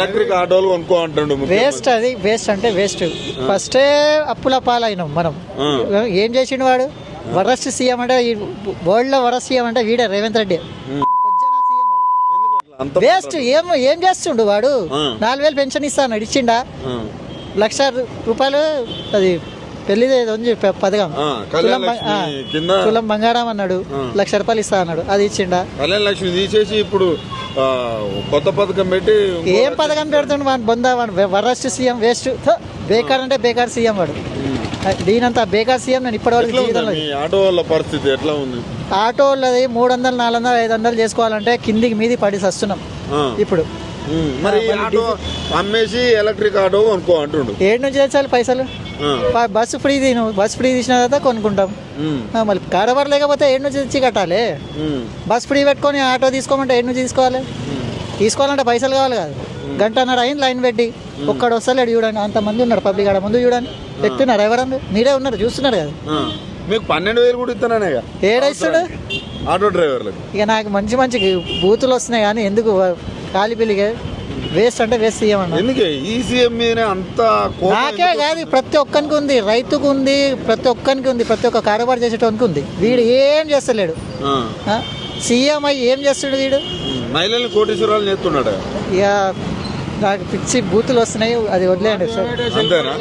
Electric ఆటోలు కొనుక్కో అంటాడు. వేస్ట్, అది వేస్ట్ అంటే వేస్ట్. ఫస్టే అప్పుల పాలైనాం మనం. ఏం చేసిండు వాడు? వరస్ట్ సీఎం అంటే వరల్డ్ లో వరస్ట్ సీఎం అంటే వీడే రేవంత్ రెడ్డి. వేస్ట్. ఏం చేస్తుండు వాడు? 4,000 పెన్షన్ ఇస్తాను, ఇచ్చిండా? 1,00,000 రూపాయలు అది పెళ్లి పథకం, తులం బంగారం అన్నాడు, 1,00,000 రూపాయలు ఇస్తా అన్నాడు, అది ఇచ్చిండా? కళ్యాణ లక్ష్మి తీసేసి ఇప్పుడు కొత్త పథకం పెట్టి ఏం పథకం పెడుతుండు వాడు? బొందా వాడు వరస్ట్ సీఎం, వేస్ట్. బేకార్ అంటే బేకార్ సీఎం వాడు. దీనంతా బేకార్ సీఎం నేను ఇప్పటివరకు జీవితంలో. ఆటో వాళ్ళ పరిస్థితి ఎట్లా ఉంది? ఆటో వాళ్ళది 300, 400, 500 చేసుకోవాలంటే కిందికి మీది పడి వస్తున్నాం ఇప్పుడు. మరి ఆటో అమ్మేసి ఎలక్ట్రిక్ ఆటో కొనుక్కో అంటుండు. ఏడు నుంచి తెచ్చాలి పైసలు? బస్సు ఫ్రీ బస్సు ఫ్రీ తీసిన తర్వాత కొనుక్కుంటాం. మళ్ళీ కారబార్ లేకపోతే ఏడు నుంచి తెచ్చి కట్టాలి. బస్ ఫ్రీ పెట్టుకొని ఆటో తీసుకోమంటే ఏడు నుంచి తీసుకోవాలంటే పైసలు కావాలి కదా. గంటన్నర అయింది లైన్ పెట్టి, ఒక్కడు వస్తలేడు. చూడండి, అంతమంది ఉన్నారు పబ్లిక్ ఆడ ముందు. చూడండి, ఎక్కుతున్నారు. ఎవరన్నా మీరే ఉన్నారు, చూస్తున్నారు కదా. మీకు 12,000 కూడా ఇస్తున్నానే ఏడేస్తాడు ఆటో డ్రైవర్లకు. ఇక నాకు మంచి మంచి బూతులు వస్తున్నాయి కానీ ఎందుకు కాలి పిల్లిగా వేస్ట్ అంటే వేస్ట్ సీఎం. ఎందుకే ఈ సీఎం మీద అంత? నాకే కాదు, ప్రతి ఒక్కరికి ఉంది, రైతుకు ఉంది, ప్రతి ఒక్కరికి ఉంది, ప్రతి ఒక్క కారోబార్ చేసేటోనికి ఉంది. వీడు ఏం చేస్తలేడు. సీఎం అయ్యి ఏం చేస్తాడు వీడు? మహిళలు కోటీశ్వరాలు చేస్తున్నాడు. ఇక నాకు పిచ్చి బూతులు వస్తున్నాయి, అది వదిలేయండి సార్. అంతేనా?